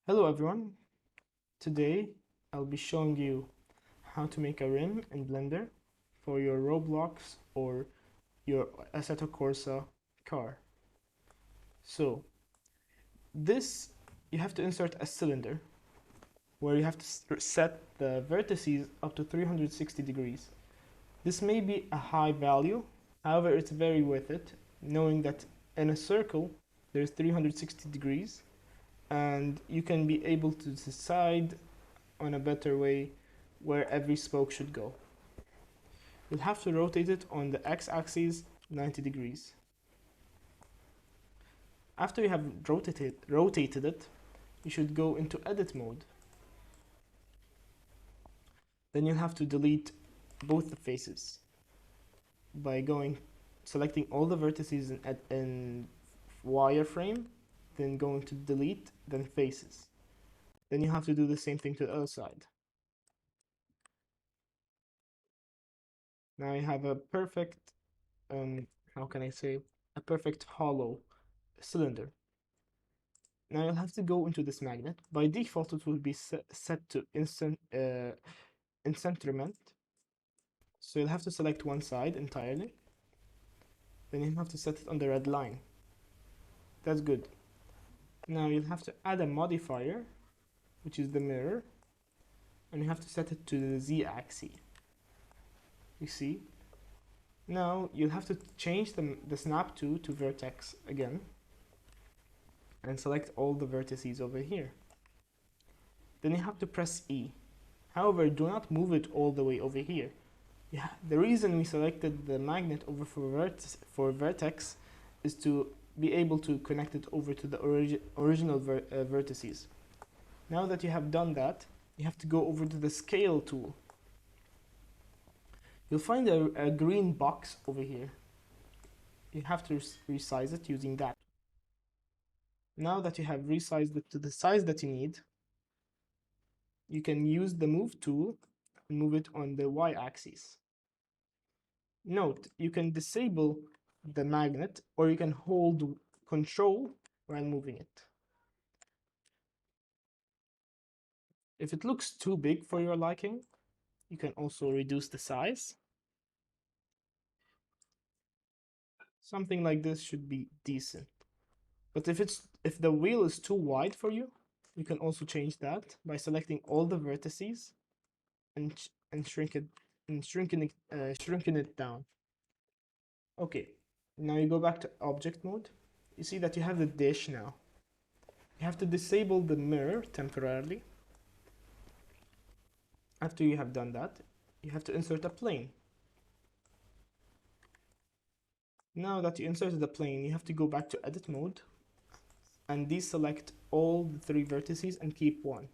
Hello everyone. Today I'll be showing you how to make a rim in Blender for your Roblox or your Assetto Corsa car. So this, you have to insert a cylinder where you have to set the vertices up to 360 degrees. This may be a high value, however it's very worth it, knowing that in a circle there's 360 degrees and you can be able to decide on a better way where every spoke should go. You'll have to rotate it on the x-axis 90 degrees. After you have rotated it, you should go into edit mode. Then you'll have to delete both the faces by selecting all the vertices in wireframe, then going to delete, then faces. Then you have to do the same thing to the other side. Now you have a perfect, how can I say, a perfect hollow cylinder. Now you'll have to go into this magnet. By default, it will be set to incentrament. So you'll have to select one side entirely. Then you have to set it on the red line. That's good. Now you'll have to add a modifier, which is the mirror, and you have to set it to the z-axis. You see? Now you'll have to change the snap to vertex again and select all the vertices over here. Then you have to press E. However, do not move it all the way over here. Yeah, the reason we selected the magnet over for vertex is to be able to connect it over to the original vertices. Now that you have done that, you have to go over to the scale tool. You'll find a green box over here. You have to resize it using that. Now that you have resized it to the size that you need, you can use the move tool and move it on the y-axis. Note, you can disable the magnet or you can hold control while moving it. If it looks too big for your liking, you can also reduce the size. Something like this should be decent. But if the wheel is too wide for you, you can also change that by selecting all the vertices and shrinking it down. Okay, now you go back to object mode. You see that you have the dish now. You have to disable the mirror temporarily. After you have done that, you have to insert a plane. Now that you inserted the plane, you have to go back to edit mode and deselect all the three vertices and keep one.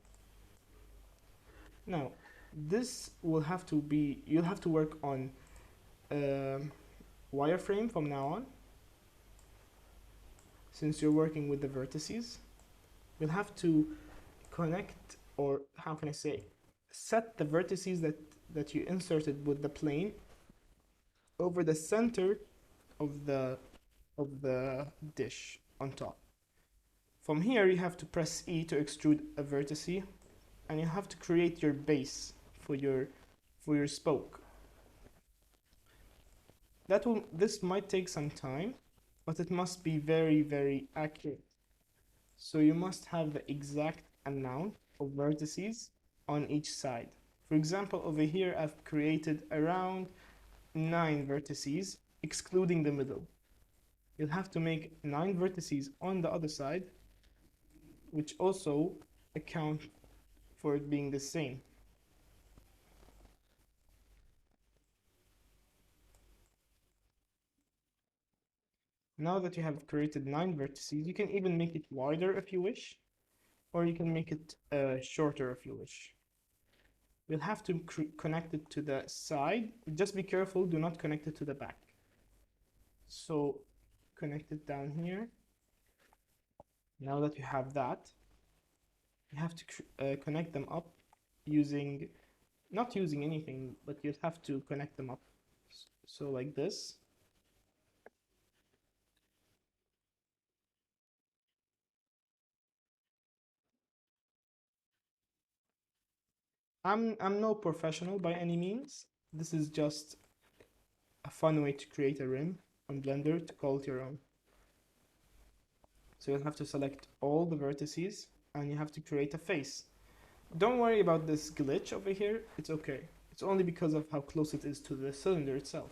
Now, this will have to be, you'll have to work on wireframe from now on. Since you're working with the vertices, you'll have to connect, or how can I say, set the vertices that you inserted with the plane over the center of the dish on top. From here, you have to press E to extrude a vertice, and you have to create your base for your spoke. This might take some time, but it must be very, very accurate. So you must have the exact amount of vertices on each side. For example, over here, I've created around 9 vertices, excluding the middle. You'll have to make 9 vertices on the other side, which also account for it being the same. Now that you have created 9 vertices, you can even make it wider if you wish, or you can make it shorter if you wish. You'll have to connect it to the side. Just be careful, do not connect it to the back. So connect it down here. Now that you have that, you have to connect them up not using anything, but you'll have to connect them up. So like this. I'm no professional by any means. This is just a fun way to create a rim on Blender to call it your own. So you'll have to select all the vertices and you have to create a face. Don't worry about this glitch over here, it's okay. It's only because of how close it is to the cylinder itself.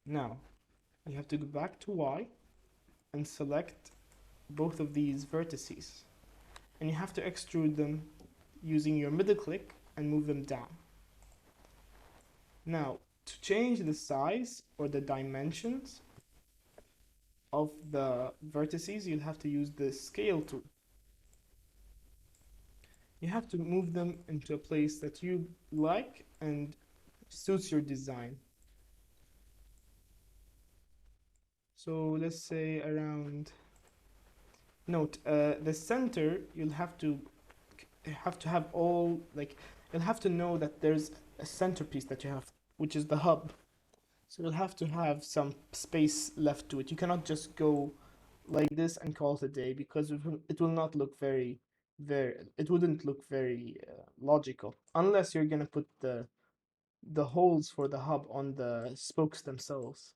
Now, you have to go back to Y and select both of these vertices. And you have to extrude them using your middle click and move them down. Now, to change the size or the dimensions of the vertices, you'll have to use the scale tool. You have to move them into a place that you like and suits your design. So let's say around, note, the center, you'll have to have all, like, you'll have to know that there's a centerpiece that you have, which is the hub. So you'll have to have some space left to it. You cannot just go like this and call it a day because it will not look it wouldn't look very logical unless you're gonna put the holes for the hub on the spokes themselves.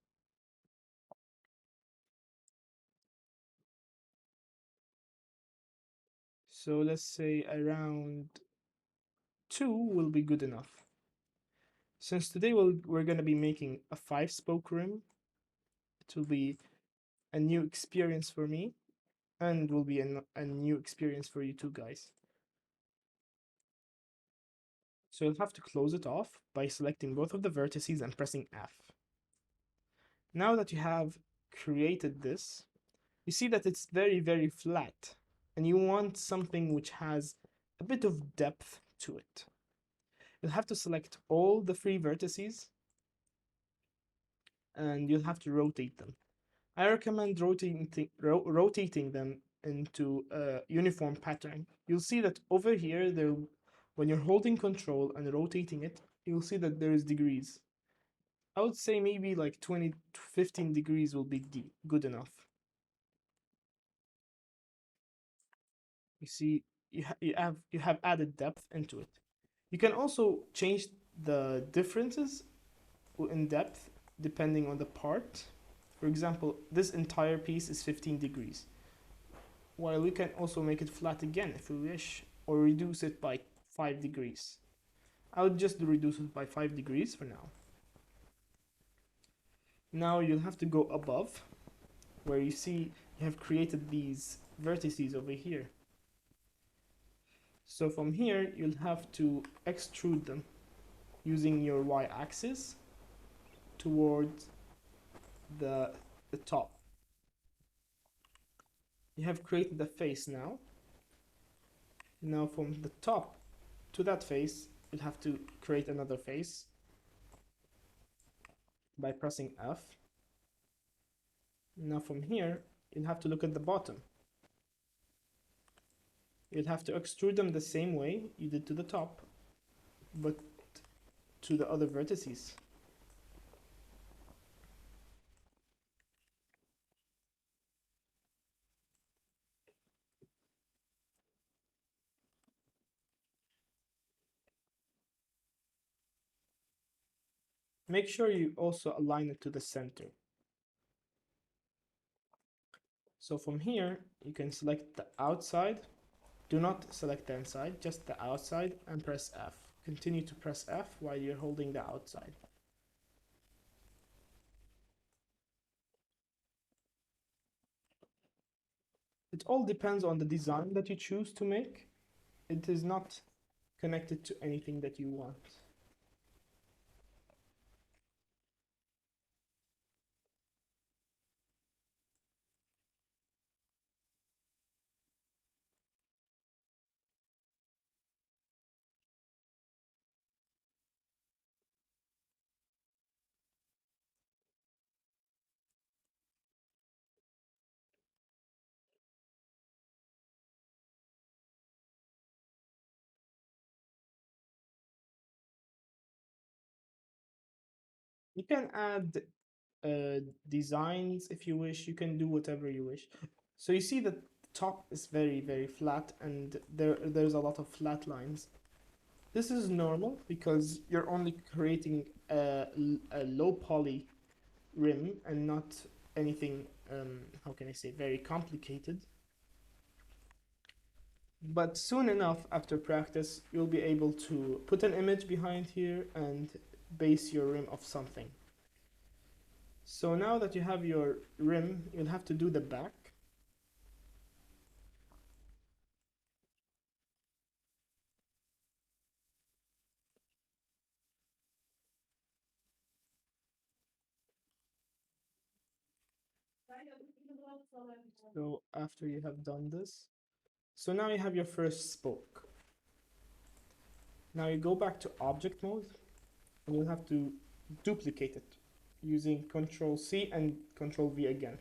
So let's say around 2 will be good enough. Since today we're gonna be making a 5-spoke rim, it will be a new experience for me and will be a new experience for you too, guys. So you'll have to close it off by selecting both of the vertices and pressing F. Now that you have created this, you see that it's very flat and you want something which has a bit of depth to it. You'll have to select all the 3 vertices and you'll have to rotate them. I recommend rotating them into a uniform pattern. You'll see that over here, when you're holding control and rotating it, you'll see that there is degrees. I would say maybe like 20 to 15 degrees will be good enough. You see, you have added depth into it. You can also change the differences in depth depending on the part. For example, this entire piece is 15 degrees. While we can also make it flat again if we wish, or reduce it by 5 degrees. I would just reduce it by 5 degrees for now. Now you'll have to go above, where you see you have created these vertices over here. So from here, you'll have to extrude them using your y-axis towards the top. You have created the face now. Now from the top to that face, you'll have to create another face by pressing F. Now from here, you'll have to look at the bottom. You'll have to extrude them the same way you did to the top, but to the other vertices. Make sure you also align it to the center. So from here, you can select the outside. Do not select the inside, just the outside, and press F. Continue to press F while you're holding the outside. It all depends on the design that you choose to make. It is not connected to anything that you want. You can add designs if you wish. You can do whatever you wish. So you see that top is very flat and there's a lot of flat lines. This is normal because you're only creating a low poly rim and not anything, how can I say, very complicated. But soon enough, after practice, you'll be able to put an image behind here and base your rim of something. So now that you have your rim, you'll have to do the back. So after you have done this, so now you have your first spoke. Now you go back to object mode and you'll have to duplicate it using Control C and Control V again.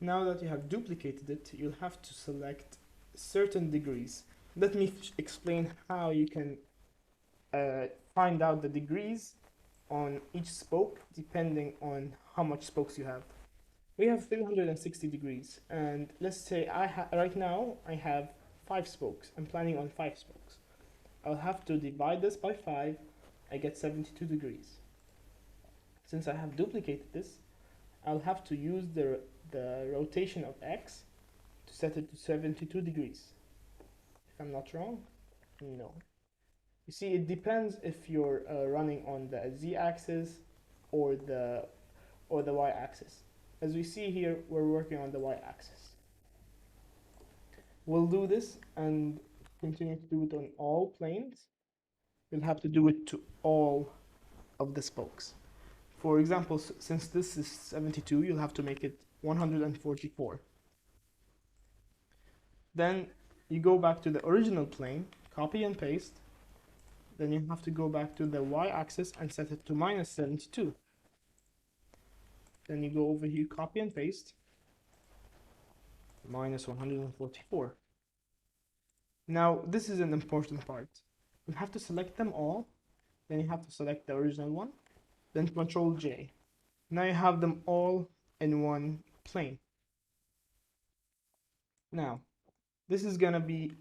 Now that you have duplicated it, you'll have to select certain degrees. Let me explain how you can find out the degrees on each spoke depending on how much spokes you have. We have 360 degrees, and let's say right now I have 5 spokes. I'm planning on 5 spokes. I'll have to divide this by 5. I get 72 degrees. Since I have duplicated this, I'll have to use the rotation of X to set it to 72 degrees. If I'm not wrong, no. You see, it depends if you're running on the Z-axis or the Y-axis. As we see here, we're working on the Y-axis. We'll do this and continue to do it on all planes. You'll have to do it to all of the spokes. For example, since this is 72, you'll have to make it 144. Then you go back to the original plane, copy and paste. Then you have to go back to the Y-axis and set it to minus 72. Then you go over here, copy and paste, minus 144. Now, this is an important part. You have to select them all, then you have to select the original one, then Control J. Now you have them all in one plane. Now, this is gonna be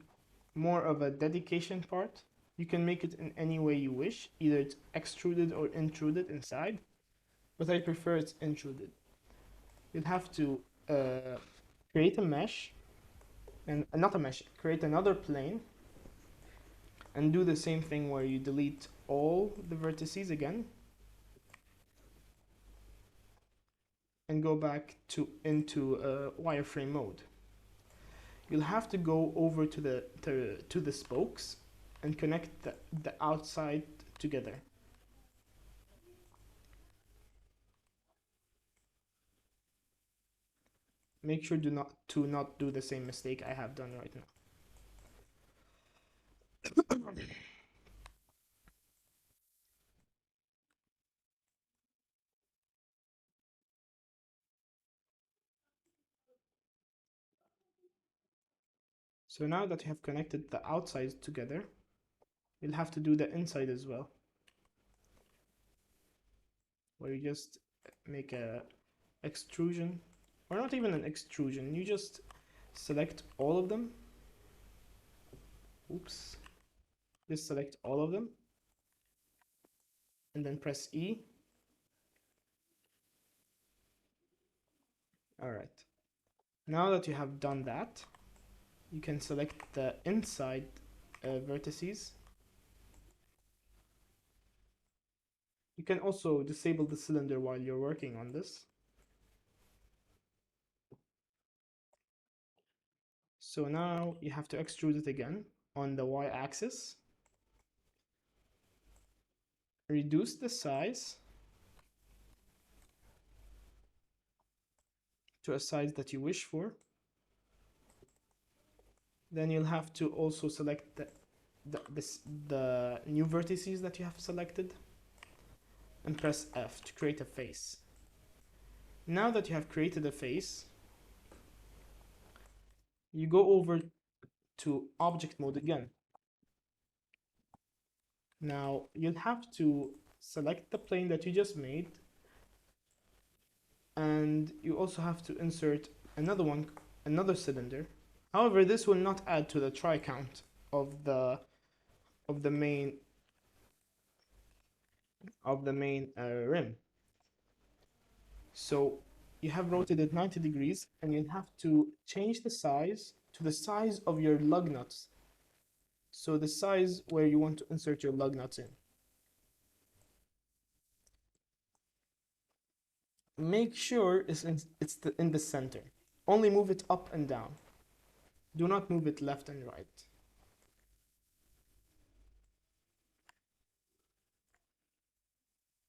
more of a dedication part. You can make it in any way you wish, either it's extruded or intruded inside, but I prefer it's intruded. You'll have to create a mesh, and not a mesh, create another plane, and do the same thing where you delete all the vertices again, and go back into wireframe mode. You'll have to go over to the spokes and connect the outside together. Make sure to not do the same mistake I have done right now. So now that you have connected the outsides together, you'll have to do the inside as well, where you just make a extrusion, or not even an extrusion, you just select all of them. Oops. Just select all of them and then press E. All right. Now that you have done that, you can select the inside vertices. You can also disable the cylinder while you're working on this. So now you have to extrude it again on the Y-axis. Reduce the size to a size that you wish for. Then you'll have to also select the new vertices that you have selected and press F to create a face. Now that you have created a face, you go over to object mode again. Now you'll have to select the plane that you just made, and you also have to insert another one another cylinder. However, this will not add to the try count of the of the main rim. So you have rotated 90 degrees, and you have to change the size to the size of your lug nuts. So the size where you want to insert your lug nuts in. Make sure in the center. Only move it up and down. Do not move it left and right.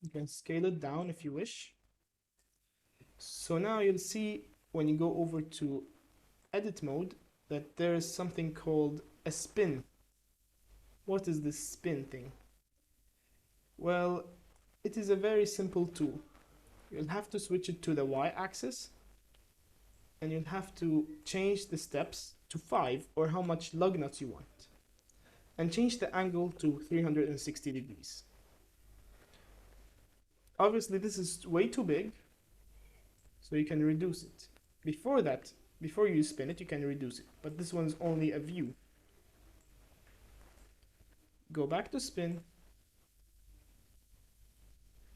You can scale it down if you wish. So now you'll see when you go over to edit mode that there is something called a spin. What is this spin thing? Well, it is a very simple tool. You'll have to switch it to the y-axis, and you'll have to change the steps to 5 or how much lug nuts you want, and change the angle to 360 degrees. Obviously this is way too big, so you can reduce it. Before you spin it, you can reduce it, but this one's only a view. Go back to spin,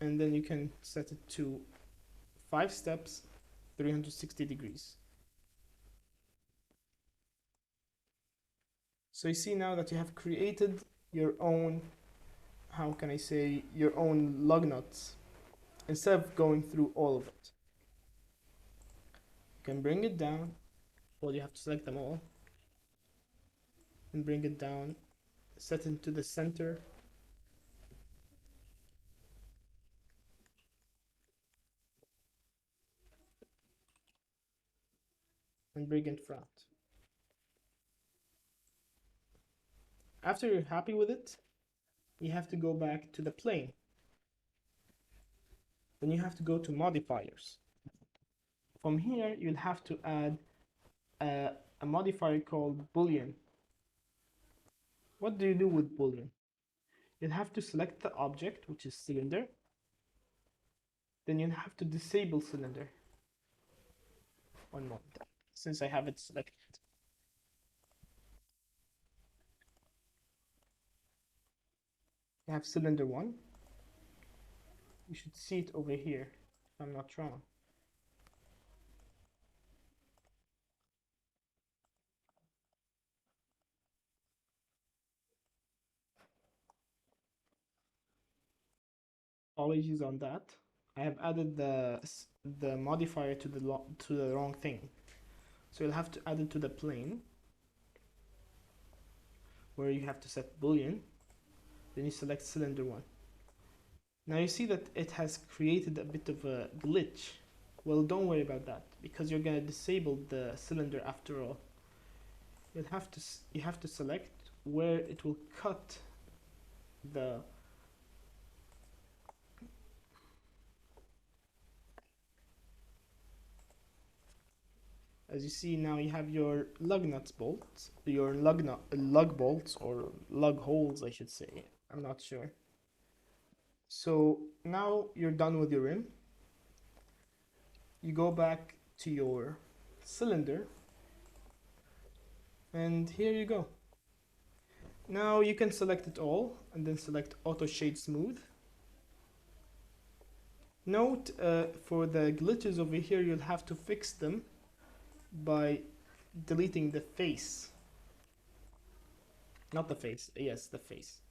and then you can set it to 5 steps, 360 degrees. So you see now that you have created your own, how can I say, your own lug nuts instead of going through all of it. You can bring it down. Well, you have to select them all and bring it down, set it to the center, and bring it front. After you're happy with it, you have to go back to the plane. Then you have to go to modifiers. From here, you'll have to add a modifier called boolean. What do you do with boolean? You'll have to select the object, which is cylinder. Then you'll have to disable cylinder. One moment, since I have it selected. You have cylinder 1. You should see it over here, if I'm not wrong. Apologies on that. I have added the modifier to the wrong thing. So you'll have to add it to the plane, where you have to set boolean. Then you select cylinder 1. Now you see that it has created a bit of a glitch. Well, don't worry about that, because you're gonna disable the cylinder after all. You have to select where it will cut the as you see now, you have your lug nuts bolts, your lug bolts, or lug holes I should say, I'm not sure. So now you're done with your rim. You go back to your cylinder, and here you go. Now you can select it all and then select auto shade smooth. Note for the glitches over here, you'll have to fix them by deleting the face. Not the face, yes, the face.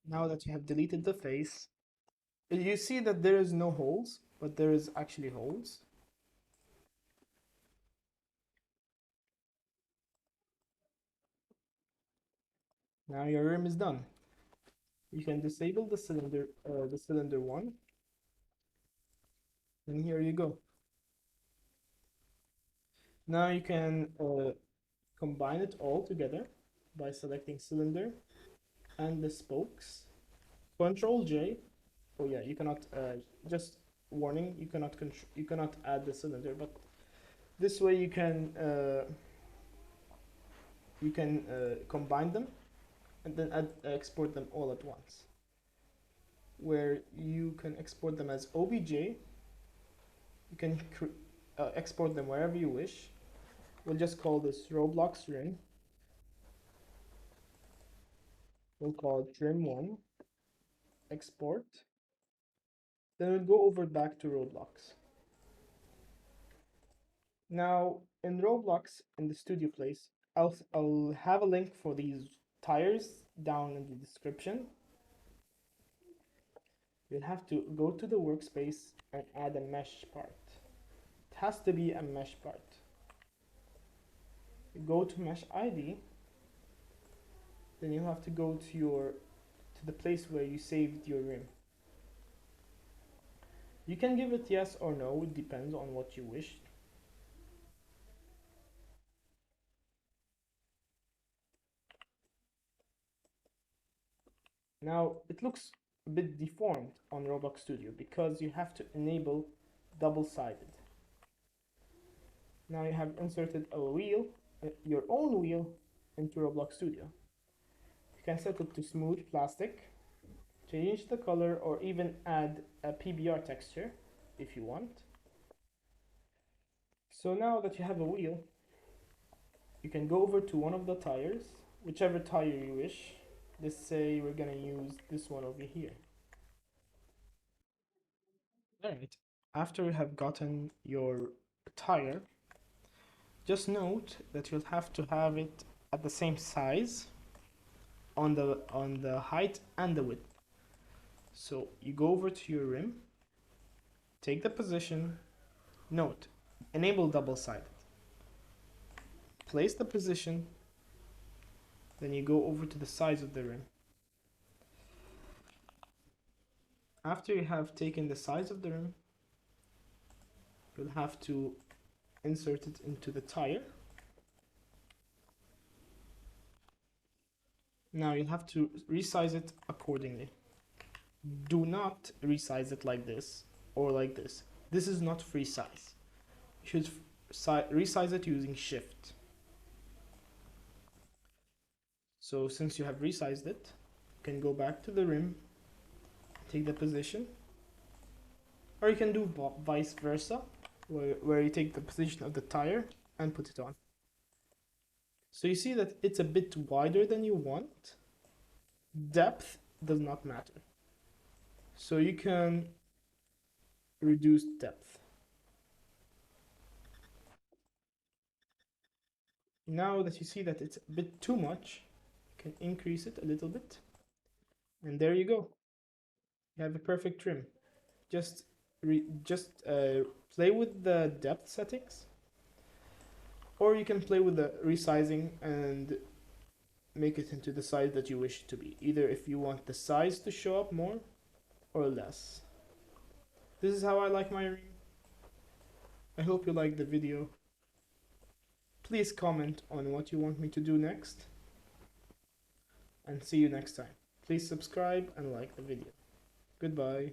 Now that you have deleted the face, you see that there is no holes, but there is actually holes. Now your rim is done. You can disable the cylinder 1, and here you go. Now you can combine it all together by selecting cylinder and the spokes. Control J. Oh yeah, you cannot just warning, you cannot add the cylinder, but this way you can combine them and then export them all at once, where you can export them as obj. You can export them wherever you wish. We'll just call this Roblox rim. We'll call it rim1 export. Then we'll go over back to Roblox. Now in Roblox, in the studio place, I'll have a link for these tires down in the description. You'll have to go to the workspace and add a mesh part. It has to be a mesh part. You go to mesh ID, then you have to go to the place where you saved your rim. You can give it yes or no, it depends on what you wish. Now it looks a bit deformed on Roblox Studio because you have to enable double-sided. Now you have inserted a wheel, your own wheel, into Roblox Studio. You can set it to smooth plastic, change the color, or even add a PBR texture if you want. So now that you have a wheel, you can go over to one of the tires, whichever tire you wish. Let's say we're gonna use this one over here. Alright, after you have gotten your tire, just note that you'll have to have it at the same size on the height and the width. So you go over to your rim, take the position, note, enable double-sided. Place the position, then you go over to the size of the rim. After you have taken the size of the rim, you'll have to insert it into the tire. Now you'll have to resize it accordingly. Do not resize it like this or like this. This is not free size. You should resize it using shift. So since you have resized it, you can go back to the rim, take the position, or you can do vice versa, where you take the position of the tire and put it on. So you see that it's a bit wider than you want. Depth does not matter. So you can reduce depth. Now that you see that it's a bit too much, you can increase it a little bit. And there you go. You have a perfect trim. Just play with the depth settings, or you can play with the resizing and make it into the size that you wish it to be, either if you want the size to show up more or less. This is how I like my ring. I hope you liked the video. Please comment on what you want me to do next, and see you next time. Please subscribe and like the video. Goodbye.